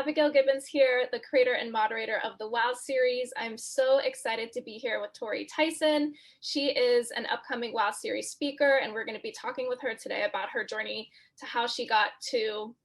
Abigail Gibbons here, the creator and moderator of the WOW series. I'm so excited to be here with Tori Tyson. She is an upcoming WOW series speaker, and we're going to be talking with her today about her journey to how she got to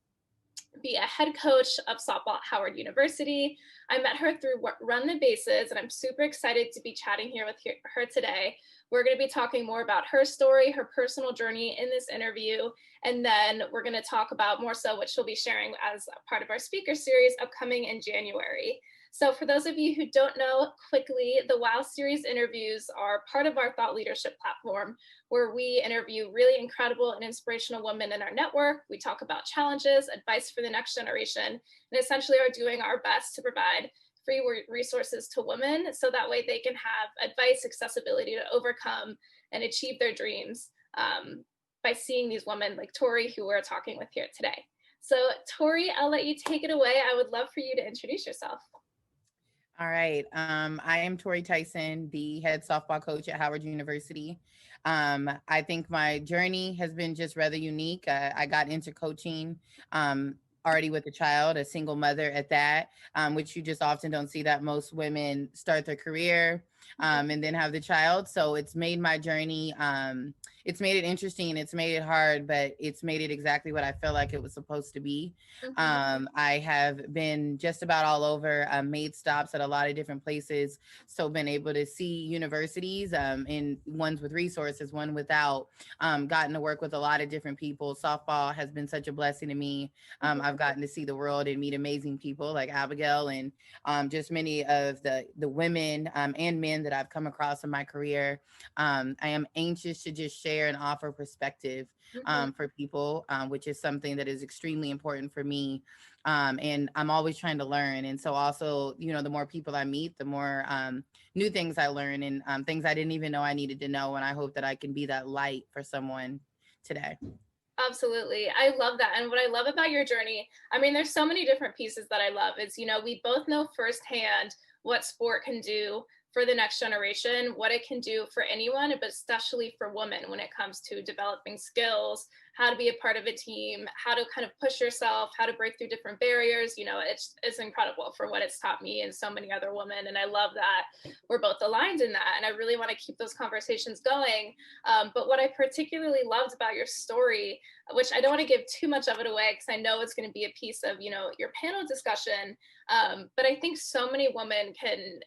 be a head coach of softball at Howard University. I met her through Run the Bases, and I'm super excited to be chatting here with her today. We're going to be talking more about her story, her personal journey in this interview, and then we're going to talk about more so what she'll be sharing as a part of our speaker series upcoming in January. So for those of you who don't know, quickly, the WOW series interviews are part of our thought leadership platform, where we interview really incredible and inspirational women in our network. We talk about challenges, advice for the next generation, and essentially are doing our best to provide free resources to women so that way they can have advice, accessibility to overcome and achieve their dreams by seeing these women like Tori, who we're talking with here today. So Tori, I'll let you take it away. I would love for you to introduce yourself. All right. I am Tori Tyson, the head softball coach at Howard University. I think my journey has been just rather unique. I got into coaching already with a child, a single mother at that, which you just often don't see that most women start their career and then have the child. So it's made my journey, it's made it interesting, it's made it hard, but it's made it exactly what I feel like it was supposed to be. I have been just about all over, made stops at a lot of different places. So been able to see universities, in ones with resources, one without, gotten to work with a lot of different people. Softball has been such a blessing to me. I've gotten to see the world and meet amazing people like Abigail and just many of the women and men that I've come across in my career. I am anxious to just share and offer perspective for people, which is something that is extremely important for me. And I'm always trying to learn. And so also, you know, the more people I meet, the more new things I learn and things I didn't even know I needed to know. And I hope that I can be that light for someone today. Absolutely. I love that. And what I love about your journey, I mean, there's so many different pieces that I love. Is, you know, we both know firsthand what sport can do for the next generation, what it can do for anyone, but especially for women when it comes to developing skills, how to be a part of a team, how to kind of push yourself, how to break through different barriers. You know, it's incredible for what it's taught me and so many other women. And I love that we're both aligned in that. And I really want to keep those conversations going. But what I particularly loved about your story, which I don't want to give too much of it away because I know it's going to be a piece of, you know, your panel discussion. But I think so many women can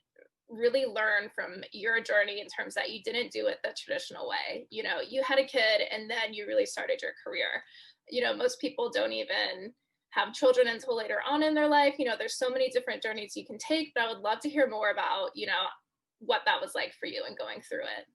really learn from your journey in terms that you didn't do it the traditional way. You know, you had a kid and then you really started your career. You know, most people don't even have children until later on in their life. You know, there's so many different journeys you can take, but I would love to hear more about, you know, what that was like for you and going through it.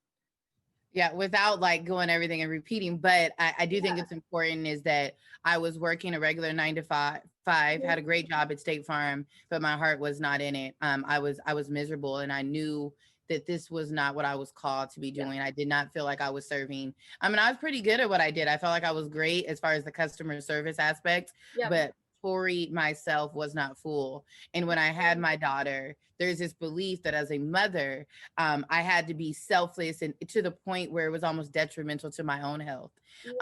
Yeah, without like going everything and repeating, but I do think it's important is that I was working a regular 9 to 5, had a great job at State Farm, but my heart was not in it. I was miserable and I knew that this was not what I was called to be doing. I did not feel like I was serving. I mean, I was pretty good at what I did. I felt like I was great as far as the customer service aspect, but Tori myself was not full. And when I had my daughter, there's this belief that as a mother, I had to be selfless and to the point where it was almost detrimental to my own health.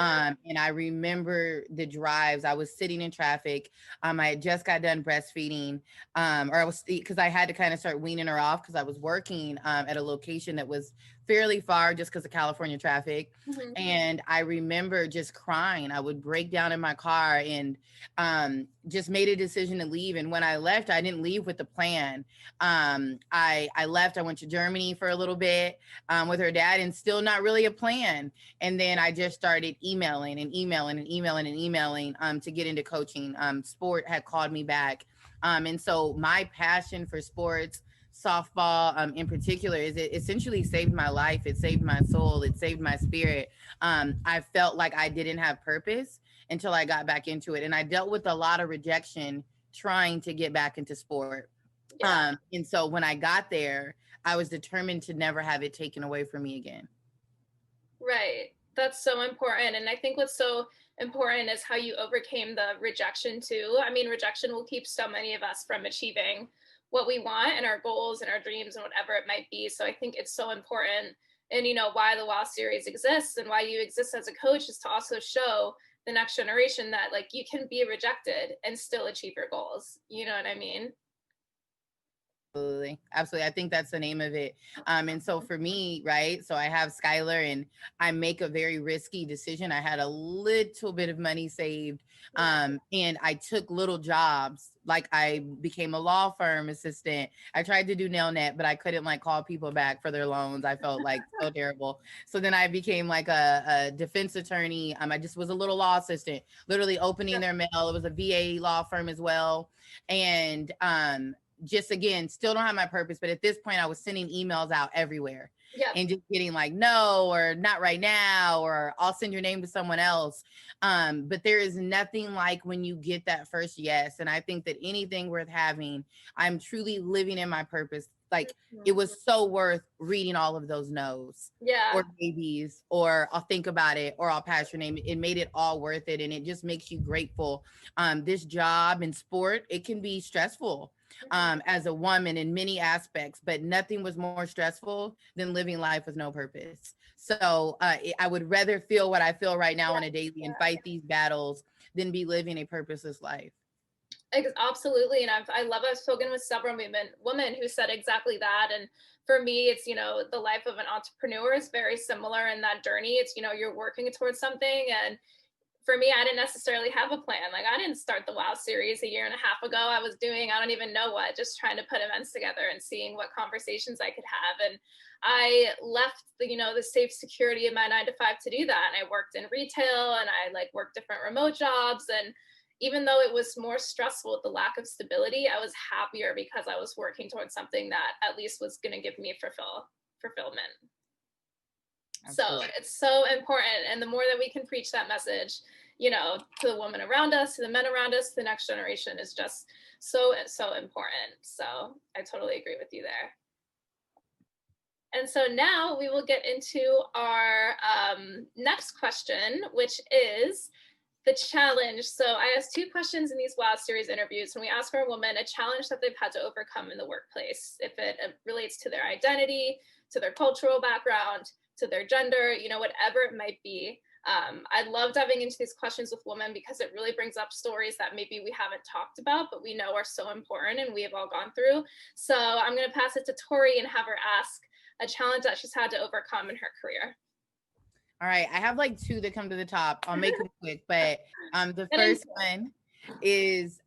And I remember the drives. I was sitting in traffic. I had just got done breastfeeding, or I was because I had to kind of start weaning her off because I was working at a location that was fairly far just because of California traffic. And I remember just crying. I would break down in my car and just made a decision to leave. And when I left, I didn't leave with the plan. I left. I went to Germany for a little bit with her dad and still not really a plan. And then I just started emailing to get into coaching. Sport had called me back. And so my passion for sports, softball in particular, is it essentially saved my life. It saved my soul. It saved my spirit. I felt like I didn't have purpose until I got back into it. And I dealt with a lot of rejection trying to get back into sport. And so when I got there, I was determined to never have it taken away from me again. Right. That's so important. And I think what's so important is how you overcame the rejection too. I mean, rejection will keep so many of us from achieving what we want and our goals and our dreams and whatever it might be. So I think it's so important. And, you know, why the WOW series exists and why you exist as a coach is to also show the next generation that like you can be rejected and still achieve your goals. You know what I mean? Absolutely. Absolutely. I think that's the name of it. And so for me, right, so I have Skylar and I make a very risky decision. I had a little bit of money saved, Yeah. and I took little jobs. Like I became a law firm assistant. I tried to do nail net, but I couldn't like call people back for their loans. I felt like so terrible. So then I became like a defense attorney. I just was a little law assistant, literally opening their mail. It was a VA law firm as well. And just again, still don't have my purpose, but at this point I was sending emails out everywhere Yeah. and just getting like no or not right now or I'll send your name to someone else. But there is nothing like when you get that first yes. And I think that anything worth having, I'm truly living in my purpose. Like it was so worth reading all of those no's Yeah. or maybes or I'll think about it or I'll pass your name. It made it all worth it, and it just makes you grateful. This job in sport, it can be stressful as a woman in many aspects, but nothing was more stressful than living life with no purpose. So I would rather feel what I feel right now on a daily and fight these battles than be living a purposeless life. Absolutely. And I've spoken with several women who said exactly that. And for me, it's, you know, the life of an entrepreneur is very similar in that journey. It's, you know, you're working towards something. And for me, I didn't necessarily have a plan. Like I didn't start the WOW series a year and a half ago. I was doing, I don't even know what, just trying to put events together and seeing what conversations I could have. And I left the, you know, the safe security of my 9 to 5 to do that. And I worked in retail and I like worked different remote jobs. And even though it was more stressful with the lack of stability, I was happier because I was working towards something that at least was going to give me fulfillment. Absolutely. So it's so important. And the more that we can preach that message, you know, to the women around us, to the men around us, to the next generation is just so important. So I totally agree with you there. And so now we will get into our next question, which is the challenge. So I asked 2 questions in these WOW series interviews, and we ask for a woman a challenge that they've had to overcome in the workplace, if it relates to their identity, to their cultural background, to their gender, you know, whatever it might be. I love diving into these questions with women because it really brings up stories that maybe we haven't talked about, but we know are so important and we have all gone through. So I'm going to pass it to Tori and have her ask a challenge that she's had to overcome in her career. All right, I have like 2 that come to the top. I'll make them quick, but the first one is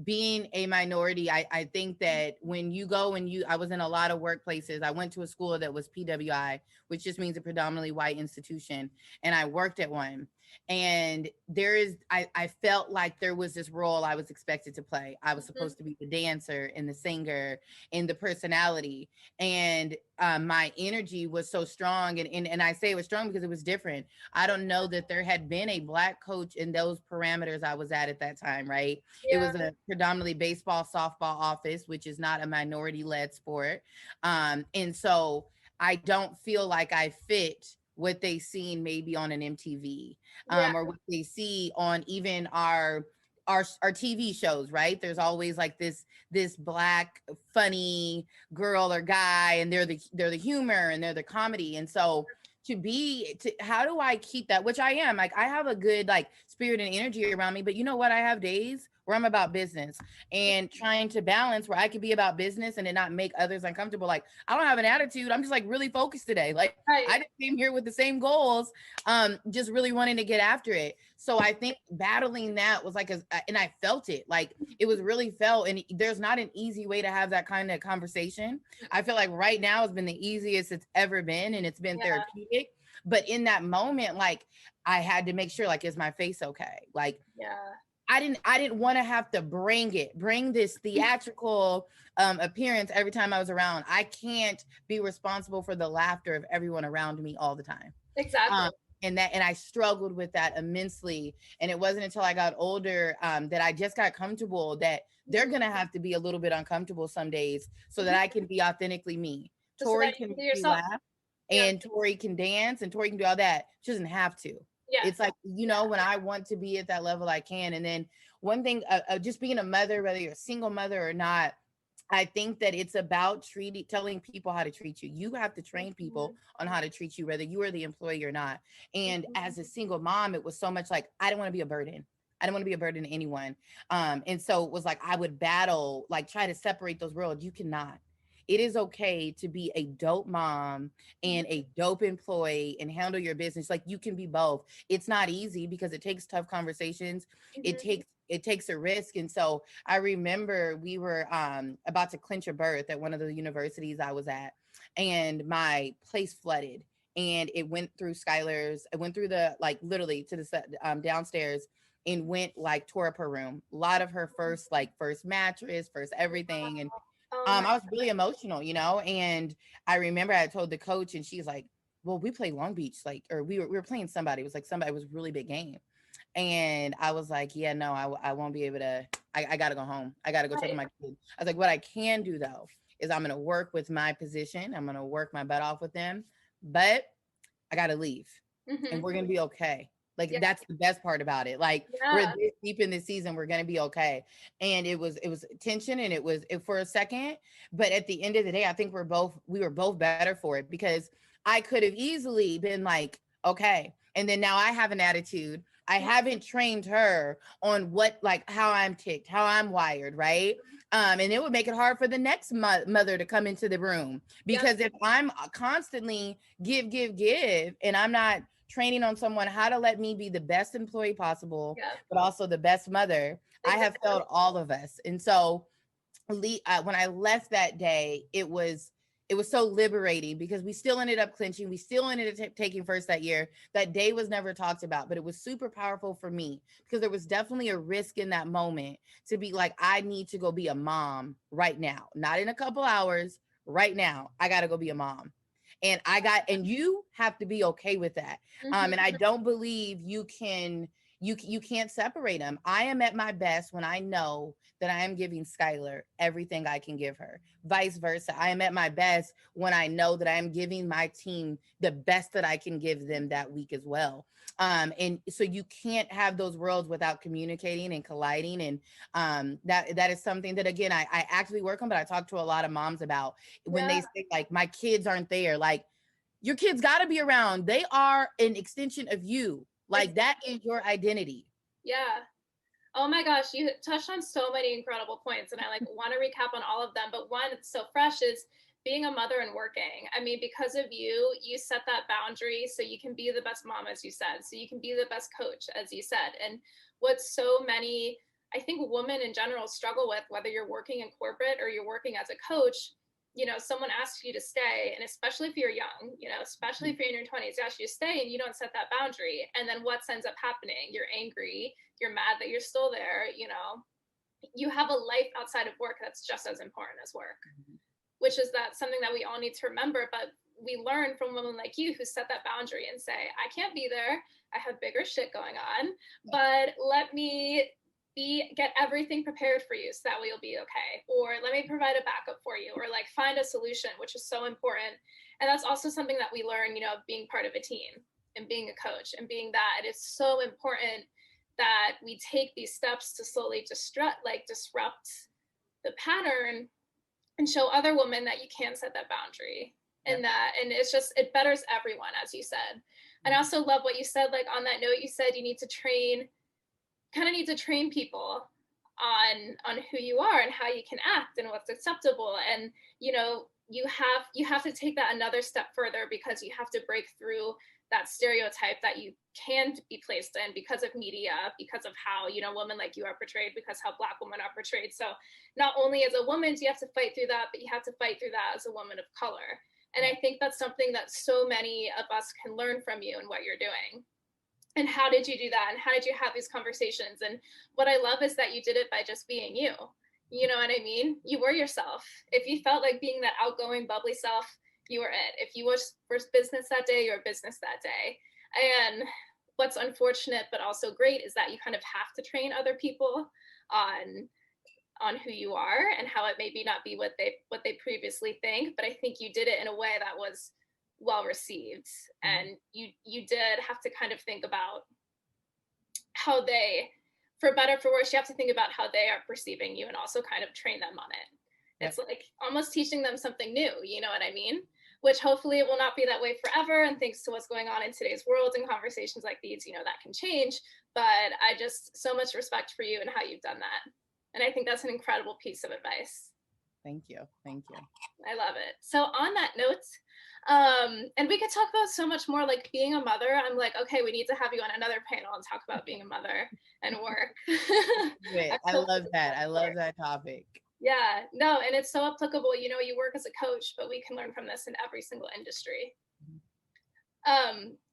being a minority. I think that I was in a lot of workplaces. I went to a school that was PWI, which just means a predominantly white institution, and I worked at one. And I felt like there was this role I was expected to play. I was supposed to be the dancer and the singer and the personality. And my energy was so strong. And I say it was strong because it was different. I don't know that there had been a Black coach in those parameters I was at that time, right? Yeah. It was a predominantly baseball, softball office, which is not a minority-led sport. And so I don't feel like I fit what they seen maybe on an MTV, or what they see on even our TV shows, right? There's always like this Black funny girl or guy, and they're the humor and they're the comedy. And so how do I keep that, which I am, like I have a good like spirit and energy around me, but you know what, I have days where I'm about business and trying to balance where I could be about business and it not make others uncomfortable. Like I don't have an attitude, I'm just like really focused today. Like I just came here with the same goals, just really wanting to get after it. So I think battling that was like and I felt it, like it was really felt. And there's not an easy way to have that kind of conversation. I feel like right now has been the easiest it's ever been, and it's been therapeutic. But in that moment, like I had to make sure, like, is my face okay? Like, I didn't want to have to bring this theatrical appearance every time I was around. I can't be responsible for the laughter of everyone around me all the time. Exactly. And I struggled with that immensely. And it wasn't until I got older that I just got comfortable that they're gonna have to be a little bit uncomfortable some days so that I can be authentically me. Just Tori can make me laugh, and Tori can dance, and Tori can do all that. She doesn't have to. Yeah. It's like, you know, when I want to be at that level, I can. And then one thing, just being a mother, whether you're a single mother or not, I think that it's about telling people how to treat you. You have to train people Mhm. on how to treat you, whether you are the employee or not. And Mhm. as a single mom, it was so much like, I don't want to be a burden. I don't want to be a burden to anyone. And so it was like, I would battle, like try to separate those worlds. You cannot. It is okay to be a dope mom and a dope employee and handle your business. Like you can be both. It's not easy because it takes tough conversations. It Mhm. takes a risk. And so I remember we were about to clinch a berth at one of the universities I was at, and my place flooded. And it went through Skylar's, it went through the, like literally to the downstairs, and went like tore up her room. A lot of her first mattress, first everything. And Oh my I was really emotional, and I remember I told the coach, and she's like, well, we play Long Beach, like, or we were playing somebody. It was like somebody, it was a really big game. And I was like, yeah, no, I won't be able to. I got to go home. I got to go check on God. my kids. I was like, what I can do though is I'm going to work with my position. I'm going to work my butt off with them, but I got to leave, and Mhm. we're going to be okay. Like Yeah. that's the best part about it. Like we're Yeah. this deep in this season, we're going to be okay. And it was tension, and for a second, but at the end of the day, I think we were both better for it, because I could have easily been like, okay, and then now I have an attitude. I haven't trained her on what, like, how I'm ticked, how I'm wired, right? And it would make it hard for the next mother to come into the room, Yep. because if I'm constantly give, and I'm not training on someone how to let me be the best employee possible, Yep. but also the best mother, I have Exactly. failed all of us. And so when I left that day, it was so liberating, because we still ended up clinching. We still ended up taking first that year. That day was never talked about, but it was super powerful for me, because there was definitely a risk in that moment to be like, I need to go be a mom right now, not in a couple hours. Right now, I got to go be a mom. And you have to be okay with that. Mhm. And I don't believe you can't separate them. I am at my best when I know that I am giving Skylar everything I can give her. Vice versa. I am at my best when I know that I am giving my team the best that I can give them that week as well. And so you can't have those worlds without communicating and colliding. And that is something that, again, I actively work on, but I talk to a lot of moms about when Yeah. they say, like, my kids aren't there. Like, your kids got to be around. They are an extension of you. Like, that Exactly. is your identity. Yeah. Oh my gosh, you touched on so many incredible points, and I like want to recap on all of them. But one that's so fresh is being a mother and working. I mean, because of you, you set that boundary so you can be the best mom, as you said, so you can be the best coach, as you said. And what so many, I think, women in general struggle with, whether you're working in corporate or you're working as a coach, someone asks you to stay, and especially if you're young, especially if you're in your 20s, they ask you to stay and you don't set that boundary. And then what ends up happening? You're angry, you're mad that you're still there, you have a life outside of work that's just as important as work, which is that something that we all need to remember. But we learn from women like you who set that boundary and say, I can't be there, I have bigger shit going on, but let me get everything prepared for you so that way you'll be okay, or let me provide a backup for you, or like find a solution, which is so important. And that's also something that we learn, being part of a team and being a coach and being that, it's so important that we take these steps to slowly disrupt the pattern and show other women that you can set that boundary, Yep. and it's just, it betters everyone, as you said. And I also love what you said, like on that note, you said you need to train people on who you are and how you can act and what's acceptable. And you have to take that another step further, because you have to break through that stereotype that you can be placed in because of media, because of how women like you are portrayed, because how Black women are portrayed. So not only as a woman do you have to fight through that, but you have to fight through that as a woman of color. And I think that's something that so many of us can learn from you and what you're doing. And how did you do that, and how did you have these conversations? And what I love is that you did it by just being you. You know what I mean? You were yourself. If you felt like being that outgoing, bubbly self, you were it. If you was first business that day, you're business that day. And what's unfortunate but also great is that you kind of have to train other people on who you are and how it maybe not be what they previously think. But I think you did it in a way that was well received, and you did have to kind of think about how they, for better for worse, you have to think about how they are perceiving you and also kind of train them on it. It's like almost teaching them something new, you know what I mean? Which hopefully it will not be that way forever. And thanks to what's going on in today's world and conversations like these, you know, that can change. But I just so much respect for you and how you've done that. And I think that's an incredible piece of advice. Thank you. Thank you. I love it. So on that note, and we could talk about so much more, like being a mother. I'm like, okay, we need to have you on another panel and talk about being a mother and work. I love that. I love that topic. Yeah, no, and it's so applicable. You know, you work as a coach, but we can learn from this in every single industry.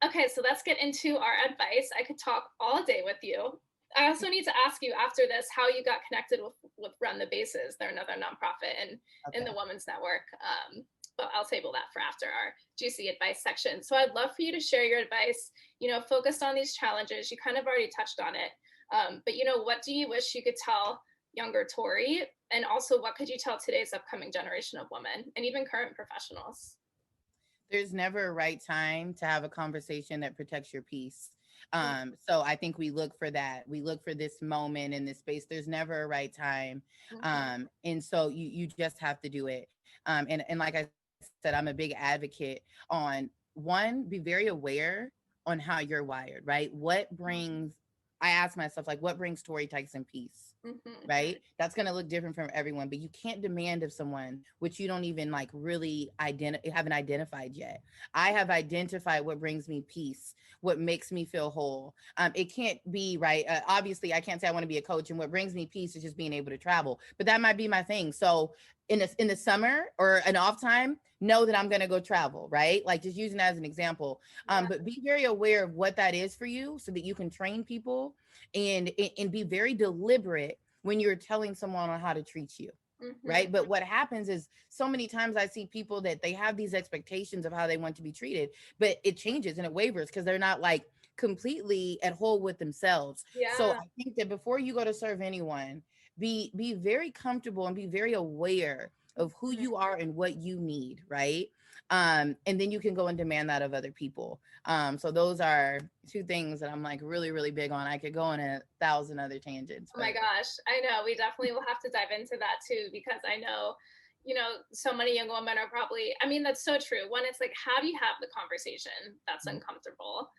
Okay, so let's get into our advice. I could talk all day with you. I also need to ask you after this how you got connected with Run the Bases. They're another nonprofit in the Women's Network. But I'll table that for after our juicy advice section. So I'd love for you to share your advice, you know, focused on these challenges. You kind of already touched on it. But, you know, what do you wish you could tell younger Tori? And also, what could you tell today's upcoming generation of women and even current professionals? There's never a right time to have a conversation that protects your peace. So I think we look for that. We look for this moment in this space. There's never a right time. And so you just have to do it. And like I said, I'm a big advocate on one, be very aware on how you're wired, right? I ask myself, like, what brings Tori Tyson peace? Right? That's going to look different from everyone, but you can't demand of someone which you don't even like really haven't identified yet. I have identified what brings me peace, what makes me feel whole. It can't be right. Obviously, I can't say I want to be a coach, and what brings me peace is just being able to travel. But that might be my thing. So in the summer or an off time, know that I'm going to go travel, right? Like just using that as an example. But be very aware of what that is for you so that you can train people and be very deliberate when you're telling someone on how to treat you. Right. But what happens is so many times I see people that they have these expectations of how they want to be treated, but it changes and it wavers because they're not like completely at whole with themselves. So I think that before you go to serve anyone, be very comfortable and be very aware of who you are and what you need, right? And then you can go and demand that of other people. So those are two things that I'm like really, really big on. I could go on 1,000 other tangents. Oh my gosh, I know. We definitely will have to dive into that too, because I know, you know, so many young women are probably, I mean, that's so true. One, it's like, how do you have the conversation that's uncomfortable?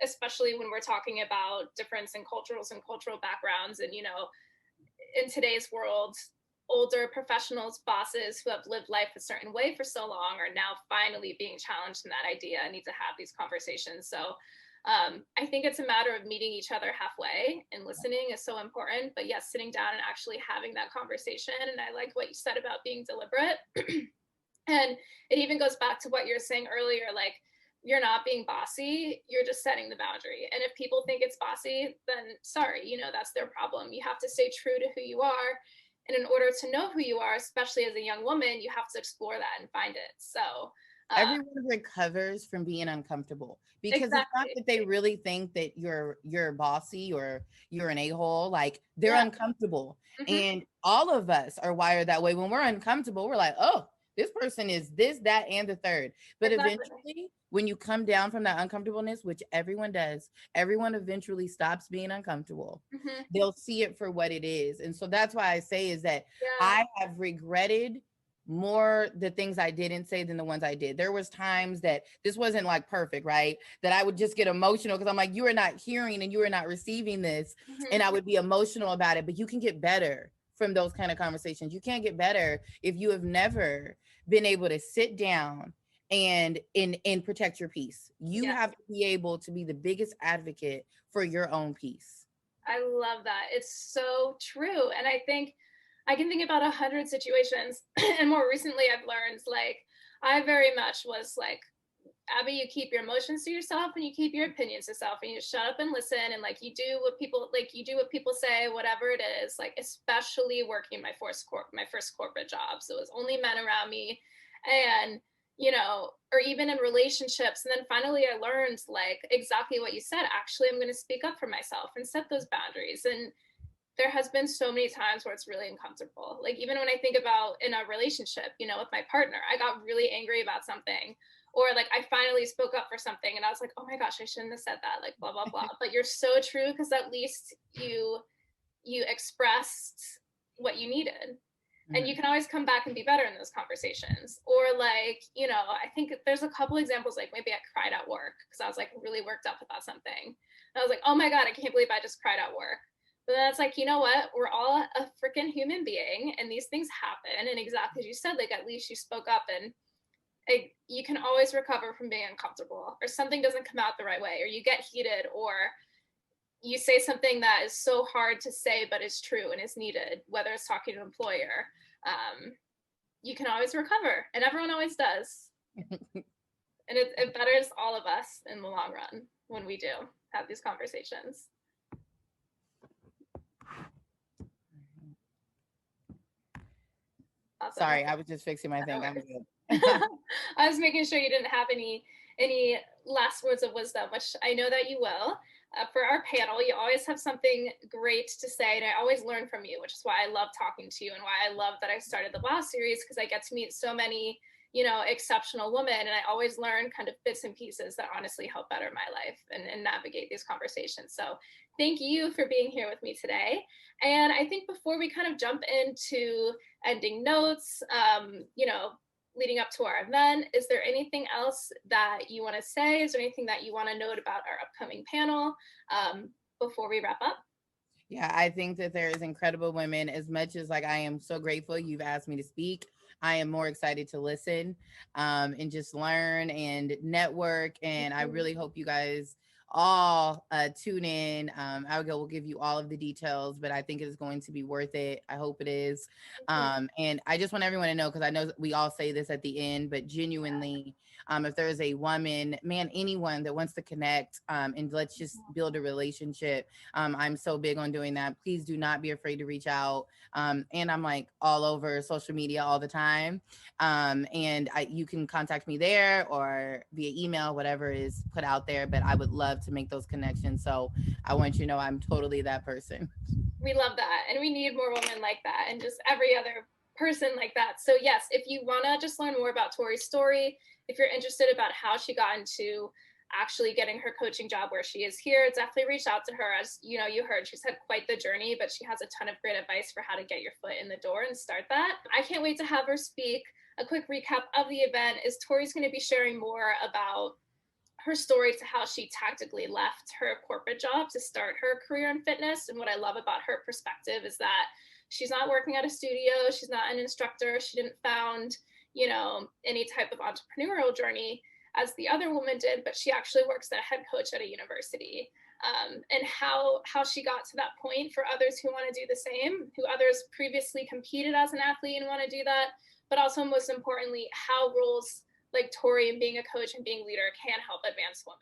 Especially when we're talking about difference in cultures and cultural backgrounds. And, you know, in today's world, older professionals, bosses who have lived life a certain way for so long are now finally being challenged in that idea and need to have these conversations. So I think it's a matter of meeting each other halfway, and listening is so important. But yes, sitting down and actually having that conversation. And I like what you said about being deliberate. And it even goes back to what you were saying earlier, like, you're not being bossy, you're just setting the boundary. And if people think it's bossy, then sorry, you know, that's their problem. You have to stay true to who you are. And in order to know who you are, especially as a young woman, you have to explore that and find it. So everyone recovers from being uncomfortable, because it's not that they really think that you're bossy or you're an a-hole. Like they're uncomfortable. And all of us are wired that way. When we're uncomfortable, we're like, oh, this person is this, that, and the third. But eventually, when you come down from that uncomfortableness, which everyone does, everyone eventually stops being uncomfortable. They'll see it for what it is. And so that's why I say is that I have regretted more the things I didn't say than the ones I did. There was times that this wasn't like perfect, right? That I would just get emotional because I'm like, you are not hearing and you are not receiving this. And I would be emotional about it. But you can get better from those kind of conversations. You can't get better if you have never been able to sit down and protect your peace. You have to be able to be the biggest advocate for your own peace. I love that. It's so true. And I think I can think about 100 situations. And more recently, I've learned, like, I very much was like, Abby, you keep your emotions to yourself and you keep your opinions to yourself, and you shut up and listen. And like, you do what people say, whatever it is, like, especially working my first corporate job. So it was only men around me. And, you know, or even in relationships. And then finally I learned, like, exactly what you said. Actually, I'm going to speak up for myself and set those boundaries. And there has been so many times where it's really uncomfortable. Like, even when I think about in a relationship, you know, with my partner, I got really angry about something, or like I finally spoke up for something and I was like, oh my gosh, I shouldn't have said that, like, blah, blah, blah. But you're so true, because at least you expressed what you needed. And you can always come back and be better in those conversations. Or like, you know, I think there's a couple examples, like maybe I cried at work because I was like really worked up about something. And I was like, oh my God, I can't believe I just cried at work. But then it's like, you know what? We're all a freaking human being and these things happen. And exactly as you said, like at least you spoke up, and you can always recover from being uncomfortable, or something doesn't come out the right way, or you get heated, or you say something that is so hard to say but is true and is needed, whether it's talking to an employer. You can always recover, and everyone always does. And it betters all of us in the long run when we do have these conversations. Awesome. Sorry, I was just fixing my thing. I'm good. I was making sure you didn't have any last words of wisdom, which I know that you will. For our panel, you always have something great to say, and I always learn from you, which is why I love talking to you and why I love that I started the WOW series, because I get to meet so many, you know, exceptional women, and I always learn kind of bits and pieces that honestly help better my life and navigate these conversations. So thank you for being here with me today. And I think before we kind of jump into ending notes, you know, leading up to our event, is there anything else that you want to say? Is there anything that you want to note about our upcoming panel before we wrap up? Yeah, I think that there is incredible women. As much as like I am so grateful you've asked me to speak, I am more excited to listen and just learn and network. And I really hope you guys all tune in. Will give you all of the details, but I think it is going to be worth it. I hope it is. And I just want everyone to know, because I know we all say this at the end, but genuinely, if there is a woman, man, anyone that wants to connect and let's just build a relationship, I'm so big on doing that. Please do not be afraid to reach out. And I'm like all over social media all the time. You can contact me there or via email, whatever is put out there, but I would love to make those connections. So I want you to know I'm totally that person. We love that. And we need more women like that, and just every other person like that. So yes, if you want to just learn more about Tori's story, if you're interested about how she got into actually getting her coaching job where she is here, definitely reach out to her. As you know, you heard she's had quite the journey, but she has a ton of great advice for how to get your foot in the door and start that. I can't wait to have her speak. A quick recap of the event is Tori's going to be sharing more about her story to how she tactically left her corporate job to start her career in fitness. And what I love about her perspective is that she's not working at a studio, she's not an instructor, she didn't found, you know, any type of entrepreneurial journey as the other woman did, but she actually works as a head coach at a university. And how she got to that point for others who want to do the same, who others previously competed as an athlete and want to do that, but also most importantly, how roles like Tori and being a coach and being a leader can help advance women.